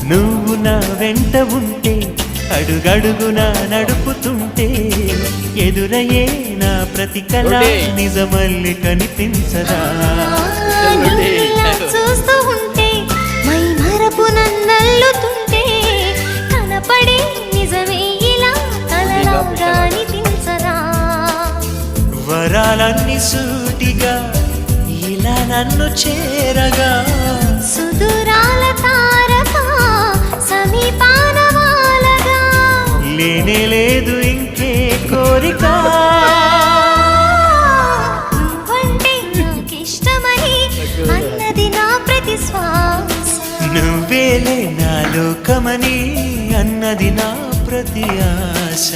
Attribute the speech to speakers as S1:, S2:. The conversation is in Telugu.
S1: నువ్వు నా వెంట ఉంటే అడుగడుగునా నడుపుతుంటే ఎదురయ్యే నా ప్రతి కళ నిజమల్లి కనిపించదా
S2: చూస్తూ ఉంటే మై మరపు నన్నల్లుతుంటే కనపడే నిజమే ఇలా కలలాగా అనిపించదా
S1: వరాలన్నీ సూటిగా ఇలా నన్ను చేరగా
S2: సుదూరాల తారక సమీపాన వాలగా
S1: లేనే లేదు ఇంకే కోరిక
S2: నువ్వంటే నాకిష్టమని అన్నది నా ప్రతి శ్వాస
S1: నువ్వేలే నా లోకమని అన్నది నా ప్రతి ఆశ